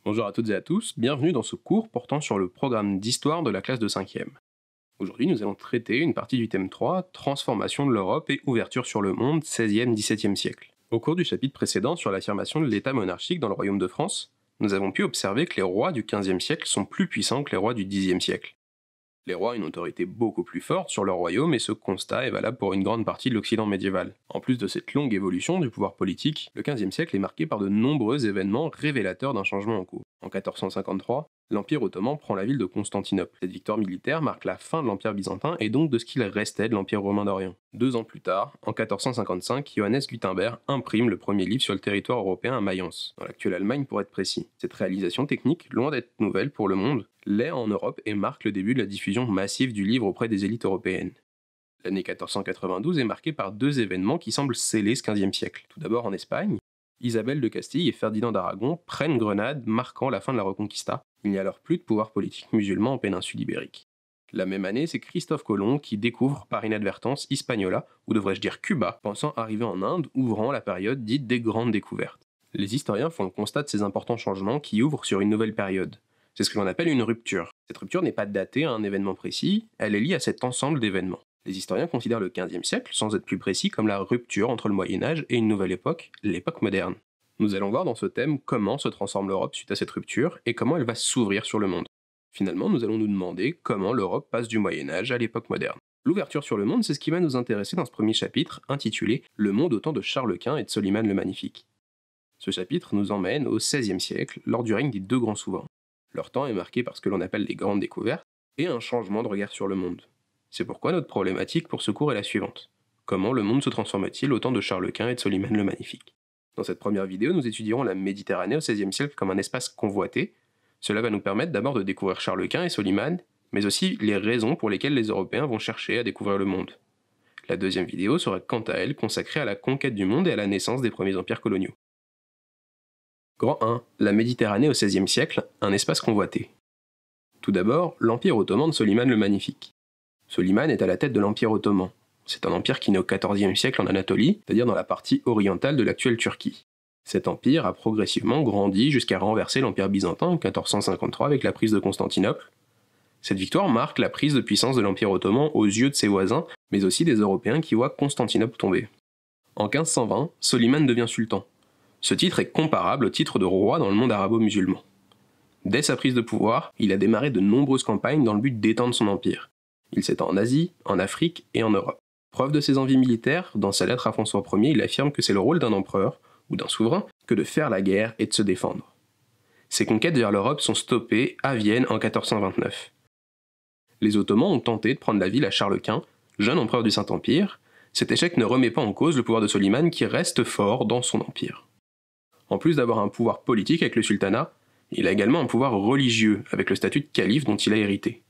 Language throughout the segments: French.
Bonjour à toutes et à tous, bienvenue dans ce cours portant sur le programme d'histoire de la classe de 5e. Aujourd'hui, nous allons traiter une partie du thème 3, Transformation de l'Europe et ouverture sur le monde, 16e-17e siècle. Au cours du chapitre précédent sur l'affirmation de l'État monarchique dans le Royaume de France, nous avons pu observer que les rois du 15e siècle sont plus puissants que les rois du 10e siècle. Les rois ont une autorité beaucoup plus forte sur leur royaume et ce constat est valable pour une grande partie de l'Occident médiéval. En plus de cette longue évolution du pouvoir politique, le XVe siècle est marqué par de nombreux événements révélateurs d'un changement en cours. En 1453, l'Empire ottoman prend la ville de Constantinople. Cette victoire militaire marque la fin de l'Empire byzantin et donc de ce qu'il restait de l'Empire romain d'Orient. 2 ans plus tard, en 1455, Johannes Gutenberg imprime le premier livre sur le territoire européen à Mayence, dans l'actuelle Allemagne pour être précis. Cette réalisation technique, loin d'être nouvelle pour le monde, l'est en Europe et marque le début de la diffusion massive du livre auprès des élites européennes. L'année 1492 est marquée par 2 événements qui semblent sceller ce XVe siècle. Tout d'abord en Espagne, Isabelle de Castille et Ferdinand d'Aragon prennent Grenade, marquant la fin de la Reconquista. Il n'y a alors plus de pouvoir politique musulman en péninsule ibérique. La même année, c'est Christophe Colomb qui découvre par inadvertance Hispaniola, ou devrais-je dire Cuba, pensant arriver en Inde, ouvrant la période dite des grandes découvertes. Les historiens font le constat de ces importants changements qui ouvrent sur une nouvelle période. C'est ce que l'on appelle une rupture. Cette rupture n'est pas datée à un événement précis, elle est liée à cet ensemble d'événements. Les historiens considèrent le XVe siècle, sans être plus précis, comme la rupture entre le Moyen-Âge et une nouvelle époque, l'époque moderne. Nous allons voir dans ce thème comment se transforme l'Europe suite à cette rupture et comment elle va s'ouvrir sur le monde. Finalement, nous allons nous demander comment l'Europe passe du Moyen-Âge à l'époque moderne. L'ouverture sur le monde, c'est ce qui va nous intéresser dans ce premier chapitre, intitulé « Le monde au temps de Charles Quint et de Soliman le Magnifique ». Ce chapitre nous emmène au XVIe siècle, lors du règne des 2 grands souverains. Leur temps est marqué par ce que l'on appelle les grandes découvertes et un changement de regard sur le monde. C'est pourquoi notre problématique pour ce cours est la suivante. Comment le monde se transforme-t-il au temps de Charles Quint et de Soliman le Magnifique ? Dans cette première vidéo, nous étudierons la Méditerranée au XVIe siècle comme un espace convoité. Cela va nous permettre d'abord de découvrir Charles Quint et Soliman, mais aussi les raisons pour lesquelles les Européens vont chercher à découvrir le monde. La deuxième vidéo sera quant à elle consacrée à la conquête du monde et à la naissance des premiers empires coloniaux. Grand 1. La Méditerranée au XVIe siècle, un espace convoité. Tout d'abord, l'Empire ottoman de Soliman le Magnifique. Soliman est à la tête de l'Empire ottoman. C'est un empire qui naît au XIVe siècle en Anatolie, c'est-à-dire dans la partie orientale de l'actuelle Turquie. Cet empire a progressivement grandi jusqu'à renverser l'Empire byzantin en 1453 avec la prise de Constantinople. Cette victoire marque la prise de puissance de l'Empire ottoman aux yeux de ses voisins, mais aussi des Européens qui voient Constantinople tomber. En 1520, Soliman devient sultan. Ce titre est comparable au titre de roi dans le monde arabo-musulman. Dès sa prise de pouvoir, il a démarré de nombreuses campagnes dans le but d'étendre son empire. Il s'étend en Asie, en Afrique et en Europe. Preuve de ses envies militaires, dans sa lettre à François Ier, il affirme que c'est le rôle d'un empereur, ou d'un souverain, que de faire la guerre et de se défendre. Ses conquêtes vers l'Europe sont stoppées à Vienne en 1429. Les Ottomans ont tenté de prendre la ville à Charles Quint, jeune empereur du Saint-Empire. Cet échec ne remet pas en cause le pouvoir de Soliman qui reste fort dans son empire. En plus d'avoir un pouvoir politique avec le sultanat, il a également un pouvoir religieux avec le statut de calife dont il a hérité.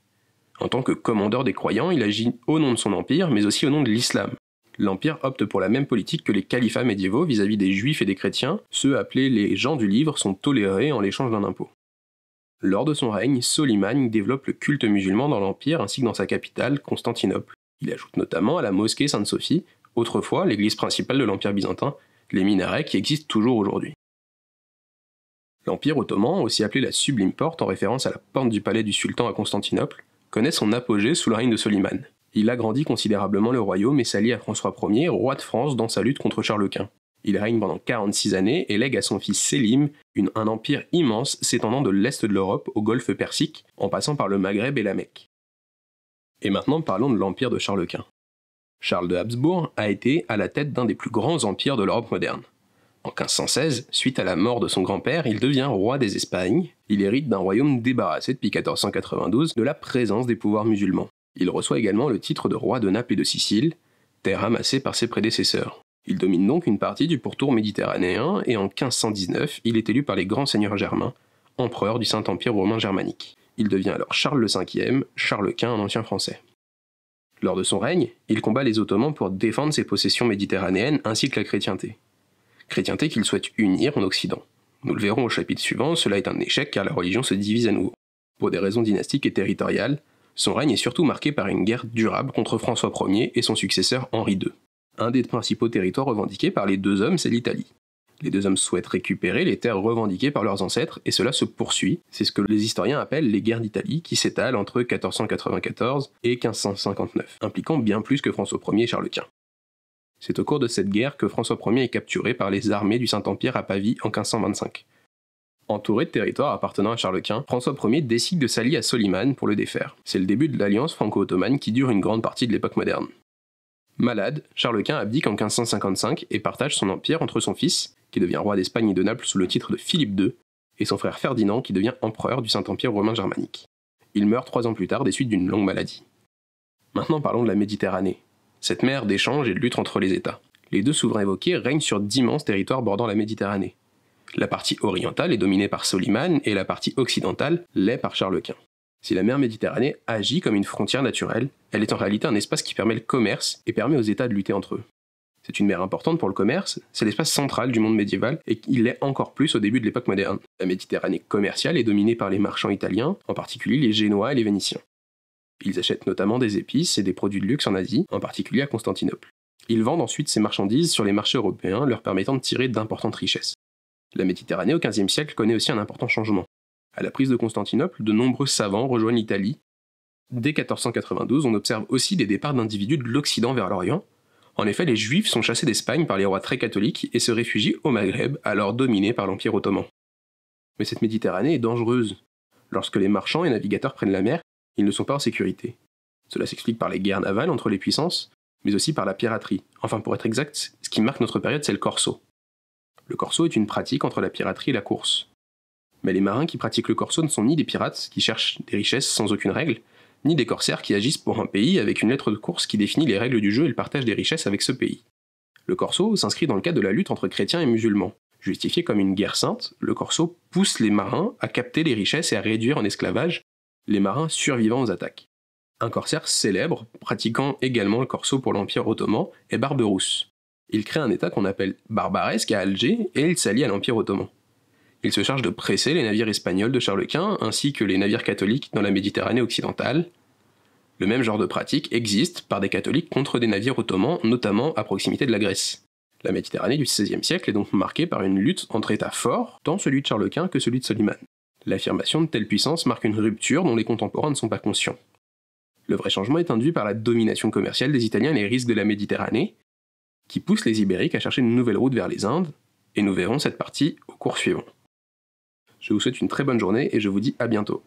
En tant que commandeur des croyants, il agit au nom de son empire, mais aussi au nom de l'islam. L'empire opte pour la même politique que les califats médiévaux vis-à-vis des juifs et des chrétiens, ceux appelés les gens du livre sont tolérés en l'échange d'un impôt. Lors de son règne, Soliman développe le culte musulman dans l'empire ainsi que dans sa capitale, Constantinople. Il ajoute notamment à la mosquée Sainte-Sophie, autrefois l'église principale de l'empire byzantin, les minarets qui existent toujours aujourd'hui. L'Empire ottoman, aussi appelé la Sublime Porte en référence à la porte du palais du sultan à Constantinople, connaît son apogée sous le règne de Soliman. Il agrandit considérablement le royaume et s'allie à François Ier, roi de France, dans sa lutte contre Charles Quint. Il règne pendant 46 années et lègue à son fils Sélim un empire immense s'étendant de l'est de l'Europe au golfe Persique, en passant par le Maghreb et la Mecque. Et maintenant parlons de l'empire de Charles Quint. Charles de Habsbourg a été à la tête d'un des plus grands empires de l'Europe moderne. En 1516, suite à la mort de son grand-père, il devient roi des Espagnes. Il hérite d'un royaume débarrassé depuis 1492 de la présence des pouvoirs musulmans. Il reçoit également le titre de roi de Naples et de Sicile, terre amassée par ses prédécesseurs. Il domine donc une partie du pourtour méditerranéen et en 1519, il est élu par les grands seigneurs germains, empereur du Saint-Empire romain germanique. Il devient alors Charles V, Charles Quint en ancien français. Lors de son règne, il combat les Ottomans pour défendre ses possessions méditerranéennes ainsi que la chrétienté. Chrétienté qu'il souhaite unir en Occident. Nous le verrons au chapitre suivant, cela est un échec car la religion se divise à nouveau. Pour des raisons dynastiques et territoriales, son règne est surtout marqué par une guerre durable contre François Ier et son successeur Henri II. Un des principaux territoires revendiqués par les 2 hommes, c'est l'Italie. Les deux hommes souhaitent récupérer les terres revendiquées par leurs ancêtres, et cela se poursuit. C'est ce que les historiens appellent les guerres d'Italie, qui s'étalent entre 1494 et 1559, impliquant bien plus que François Ier et Charles Quint. C'est au cours de cette guerre que François Ier est capturé par les armées du Saint-Empire à Pavie en 1525. Entouré de territoires appartenant à Charles Quint, François Ier décide de s'allier à Soliman pour le défaire. C'est le début de l'alliance franco-ottomane qui dure une grande partie de l'époque moderne. Malade, Charles Quint abdique en 1555 et partage son empire entre son fils, qui devient roi d'Espagne et de Naples sous le titre de Philippe II, et son frère Ferdinand qui devient empereur du Saint-Empire romain germanique. Il meurt 3 ans plus tard des suites d'une longue maladie. Maintenant parlons de la Méditerranée, cette mer d'échange et de lutte entre les États. Les deux souverains évoqués règnent sur d'immenses territoires bordant la Méditerranée. La partie orientale est dominée par Soliman et la partie occidentale l'est par Charles Quint. Si la mer Méditerranée agit comme une frontière naturelle, elle est en réalité un espace qui permet le commerce et permet aux États de lutter entre eux. C'est une mer importante pour le commerce, c'est l'espace central du monde médiéval et il l'est encore plus au début de l'époque moderne. La Méditerranée commerciale est dominée par les marchands italiens, en particulier les Génois et les Vénitiens. Ils achètent notamment des épices et des produits de luxe en Asie, en particulier à Constantinople. Ils vendent ensuite ces marchandises sur les marchés européens, leur permettant de tirer d'importantes richesses. La Méditerranée au XVe siècle connaît aussi un important changement. À la prise de Constantinople, de nombreux savants rejoignent l'Italie. Dès 1492, on observe aussi des départs d'individus de l'Occident vers l'Orient. En effet, les Juifs sont chassés d'Espagne par les rois très catholiques et se réfugient au Maghreb, alors dominé par l'Empire ottoman. Mais cette Méditerranée est dangereuse. Lorsque les marchands et navigateurs prennent la mer, ils ne sont pas en sécurité. Cela s'explique par les guerres navales entre les puissances, mais aussi par la piraterie. Enfin, pour être exact, ce qui marque notre période, c'est le corso. Le corso est une pratique entre la piraterie et la course. Mais les marins qui pratiquent le corso ne sont ni des pirates qui cherchent des richesses sans aucune règle, ni des corsaires qui agissent pour un pays avec une lettre de course qui définit les règles du jeu et le partage des richesses avec ce pays. Le corso s'inscrit dans le cadre de la lutte entre chrétiens et musulmans. Justifié comme une guerre sainte, le corso pousse les marins à capter les richesses et à réduire en esclavage les marins survivants aux attaques. Un corsaire célèbre, pratiquant également le corso pour l'Empire ottoman, est Barberousse. Il crée un état qu'on appelle barbaresque à Alger et il s'allie à l'Empire ottoman. Il se charge de presser les navires espagnols de Charles Quint ainsi que les navires catholiques dans la Méditerranée occidentale. Le même genre de pratique existe par des catholiques contre des navires ottomans, notamment à proximité de la Grèce. La Méditerranée du XVIe siècle est donc marquée par une lutte entre États forts, tant celui de Charles Quint que celui de Soliman. L'affirmation de telle puissance marque une rupture dont les contemporains ne sont pas conscients. Le vrai changement est induit par la domination commerciale des Italiens et les risques de la Méditerranée, qui poussent les Ibériques à chercher une nouvelle route vers les Indes, et nous verrons cette partie au cours suivant. Je vous souhaite une très bonne journée et je vous dis à bientôt.